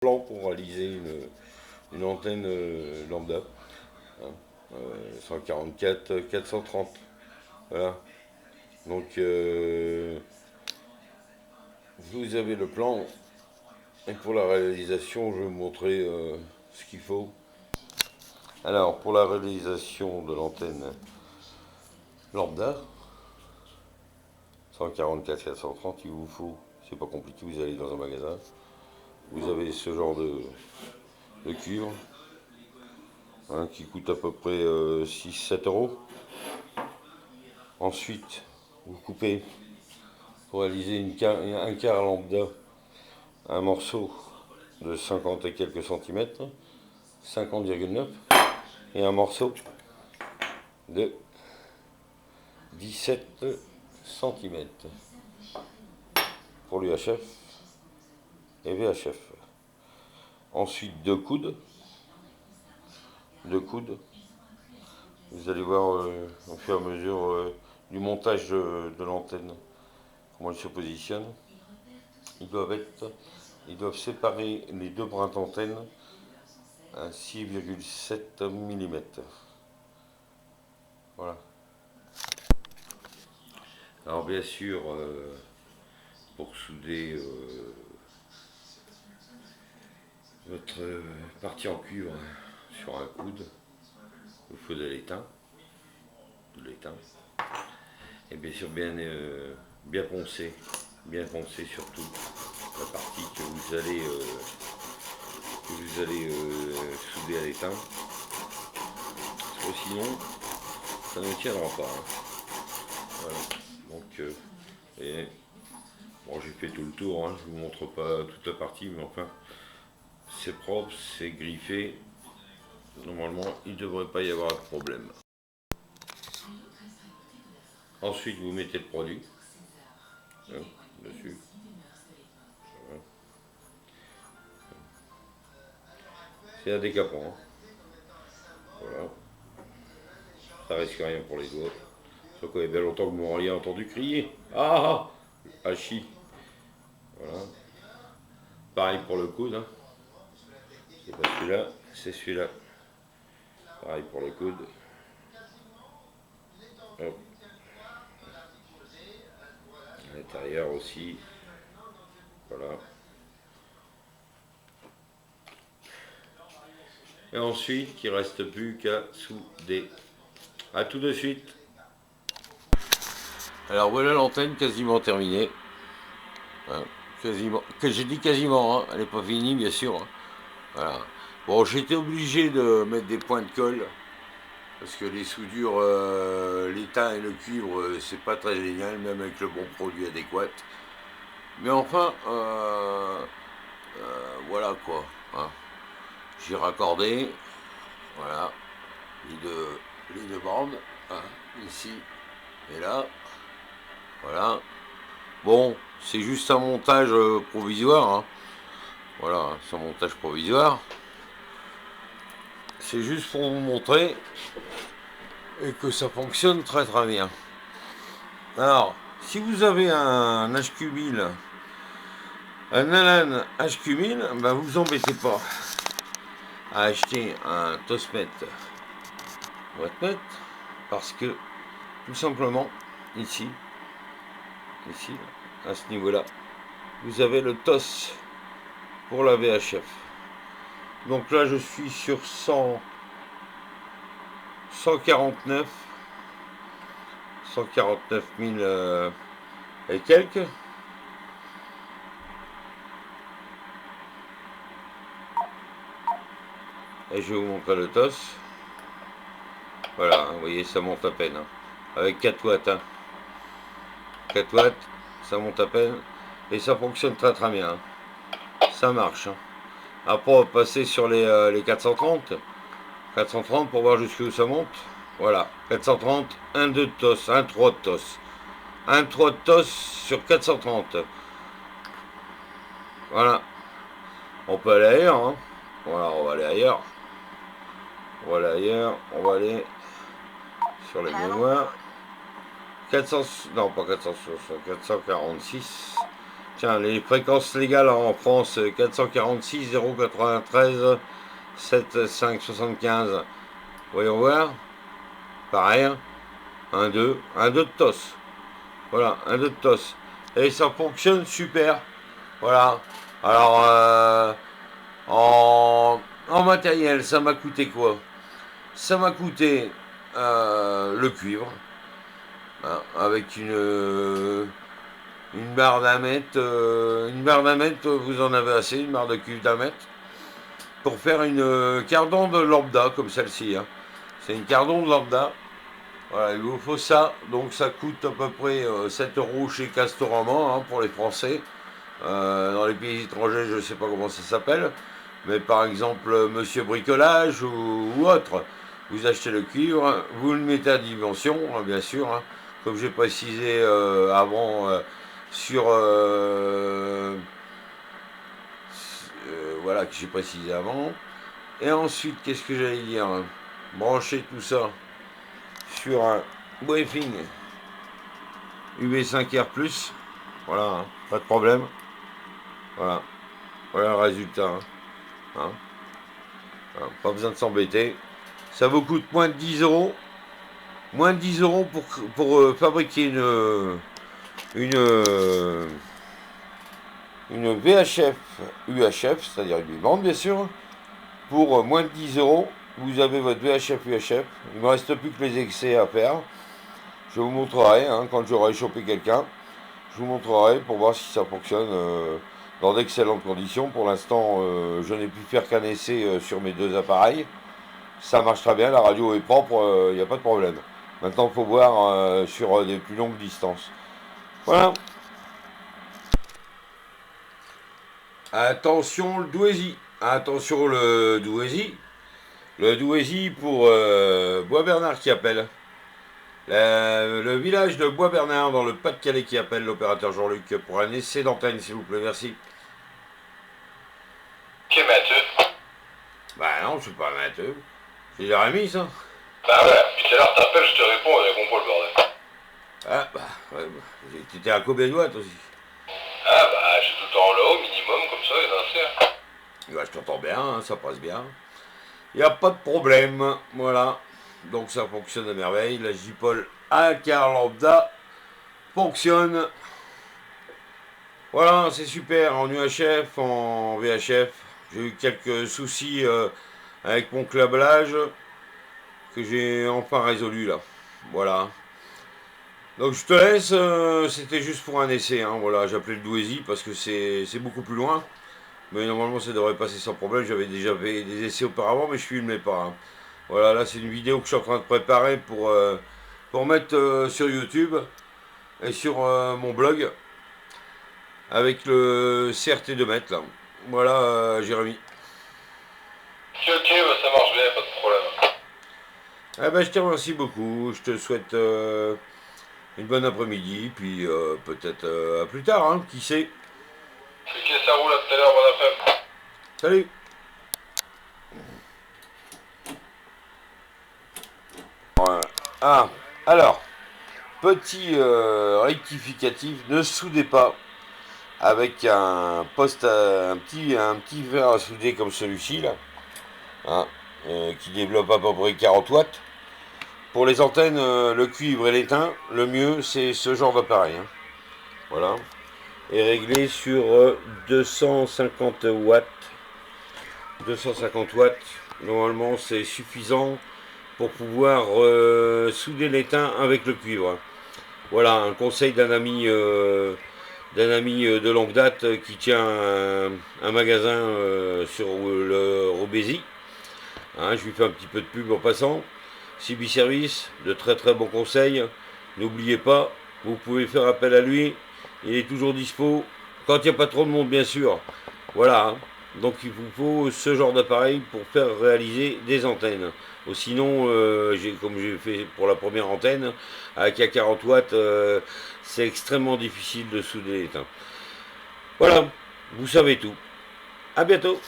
Plan pour réaliser une antenne lambda, hein, 144 430. Voilà. Donc vous avez le plan et pour la réalisation je vais vous montrer ce qu'il faut. Alors pour la réalisation de l'antenne lambda 144 430, il vous faut, c'est pas compliqué, vous allez dans un magasin, vous avez ce genre de cuivre, hein, qui coûte à peu près 6-7 euros. Ensuite, vous coupez pour réaliser un quart lambda, un morceau de 50 et quelques centimètres, 50,9, et un morceau de 17 centimètres pour l'UHF et VHF. Ensuite, deux coudes. Vous allez voir au fur et à mesure du montage de l'antenne comment il se positionne. Ils doivent séparer les deux brins d'antenne à 6,7 mm. Voilà. Alors bien sûr, pour souder votre partie en cuivre sur un coude, il faut de l'étain. Et bien sûr bien poncer surtout la partie que vous allez souder à l'étain. Parce que sinon, ça ne tiendra pas. Hein. Voilà. Donc, bon, j'ai fait tout le tour, hein. Je ne vous montre pas toute la partie, mais enfin, c'est propre, c'est griffé. Normalement, il ne devrait pas y avoir de problème. Ensuite, vous mettez le produit, hein, dessus. Voilà. C'est un décapant. Hein. Voilà. Ça risque rien pour les doigts. Sauf qu'il y a bien longtemps que vous m'auriez entendu crier. Ah ah chi. Voilà. Pareil pour le coude. Hein. C'est pas celui-là, c'est celui-là. Pareil pour le coude. Hop. À l'intérieur aussi. Voilà. Et ensuite, il ne reste plus qu'à souder. A tout de suite. Alors voilà l'antenne quasiment terminée. Hein, quasiment. Que j'ai dit quasiment, hein. Elle n'est pas finie bien sûr. Hein. Voilà. Bon, j'étais obligé de mettre des points de colle. Parce que les soudures, l'étain et le cuivre, c'est pas très génial, même avec le bon produit adéquat. Mais enfin, voilà quoi. Hein. J'ai raccordé, voilà, les deux bandes, hein, ici et là. Voilà. Bon, c'est juste un montage provisoire. Hein. Voilà, c'est un montage provisoire. C'est juste pour vous montrer et que ça fonctionne très très bien. Alors, si vous avez un HQ1000, un Alan HQ1000, ben vous embêtez pas à acheter un Tosmet Wattmet parce que tout simplement ici, à ce niveau-là, vous avez le TOS pour la VHF. Donc là, je suis sur 149 000 et quelques. Et je vais vous montrer le TOS. Voilà, vous voyez, ça monte à peine. Hein. Avec 4 watts. Hein. 4 watts, ça monte à peine. Et ça fonctionne très très bien. Hein. Ça marche. Hein. Après, on va passer sur les 430. 430 pour voir jusqu'où ça monte. Voilà, 430, 1, 2 de TOS, 1, 3 de TOS. 1, 3 de TOS sur 430. Voilà. On peut aller ailleurs. Hein. Voilà, on va aller ailleurs. On va aller ailleurs. On va aller sur les mémoires. 400, non pas 460, 446. Tiens, les fréquences légales en France, 446 093 7575. Voyons voir. Pareil, hein. 1, 2 de TOS. Voilà, 1, 2 de TOS. Et ça fonctionne super. Voilà. Alors, en matériel, ça m'a coûté quoi? Ça m'a coûté le cuivre, hein, avec une barre d'un mètre. Une barre d'un mètre, vous en avez assez, une barre de cuivre d'un mètre, pour faire une cardon de lambda comme celle-ci. Hein. C'est une cardon de lambda. Voilà, il vous faut ça. Donc ça coûte à peu près 7 euros chez Castorama, hein, pour les Français. Dans les pays étrangers, je ne sais pas comment ça s'appelle. Mais par exemple, Monsieur Bricolage ou autre, vous achetez le cuivre, vous le mettez à dimension, hein, bien sûr, hein, comme j'ai précisé avant sur... voilà, que j'ai précisé avant. Et ensuite, qu'est-ce que j'allais dire? Brancher tout ça sur un briefing UV5R+, voilà, hein, pas de problème. Voilà, voilà le résultat. Hein. Hein. Voilà, pas besoin de s'embêter. Ça vous coûte moins de 10 euros. Moins de 10 euros pour fabriquer une VHF UHF, c'est-à-dire une bande bien sûr. Pour moins de 10 euros, vous avez votre VHF UHF. Il ne me reste plus que les excès à faire. Je vous montrerai, hein, quand j'aurai chopé quelqu'un. Je vous montrerai pour voir si ça fonctionne dans d'excellentes conditions. Pour l'instant, je n'ai pu faire qu'un essai sur mes deux appareils. Ça marche très bien, la radio est propre, il n'y a pas de problème. Maintenant, il faut voir sur des plus longues distances. Voilà. Attention le Douaisis. Attention le Douaisis. Le Douaisis pour Bois-Bernard qui appelle. Le village de Bois-Bernard dans le Pas-de-Calais qui appelle l'opérateur Jean-Luc pour un essai d'antenne, s'il vous plaît, merci. Qui est Mathieu? Bah non, je suis pas Mathieu. C'est Jérémy, ça. Bah ouais, puis tout à l'heure t'appelles, je te réponds, on répond pas le bordel. Ah bah, ouais, bah t'étais à combien de watts aussi? Ah bah, je suis tout le temps là, au minimum, comme ça, il y en a assez. Bah, je t'entends bien, hein, ça passe bien. Il n'y a pas de problème, voilà. Donc ça fonctionne à merveille. La J-Pol A-Car Lambda fonctionne. Voilà, c'est super. En UHF, en VHF. J'ai eu quelques soucis avec mon câblage que j'ai enfin résolu là. Voilà. Donc je te laisse, c'était juste pour un essai. Hein, voilà, j'appelais le Douaisis parce que c'est beaucoup plus loin. Mais normalement ça devrait passer sans problème. J'avais déjà fait des essais auparavant, mais je filmais pas. Hein. Voilà, là c'est une vidéo que je suis en train de préparer pour mettre sur YouTube et sur mon blog avec le CRT 2 mètres là. Voilà, Jérémy. Ok, bah ça marche bien, pas de problème. Ah ben, je te remercie beaucoup. Je te souhaite une bonne après-midi, puis peut-être à plus tard, hein, qui sait. Ok, ça roule, à tout à l'heure, bon après-midi. Salut. Voilà. Ah, alors, petit rectificatif, ne soudez pas avec un poste, un petit fer à souder comme celui-ci là, hein, qui développe à peu près 40 watts. Pour les antennes, le cuivre et l'étain, le mieux c'est ce genre d'appareil. Hein. Voilà. Et réglé sur 250 watts. 250 watts, normalement c'est suffisant pour pouvoir souder l'étain avec le cuivre. Voilà un conseil d'un ami de longue date qui tient un magasin sur le Robézy. Hein, je lui fais un petit peu de pub en passant. CB Service, de très très bons conseils. N'oubliez pas, vous pouvez faire appel à lui. Il est toujours dispo. Quand il n'y a pas trop de monde, bien sûr. Voilà. Hein. Donc il vous faut ce genre d'appareil pour faire réaliser des antennes. Ou sinon, comme j'ai fait pour la première antenne, avec à 40 watts, c'est extrêmement difficile de souder l'étain. Voilà, vous savez tout. À bientôt.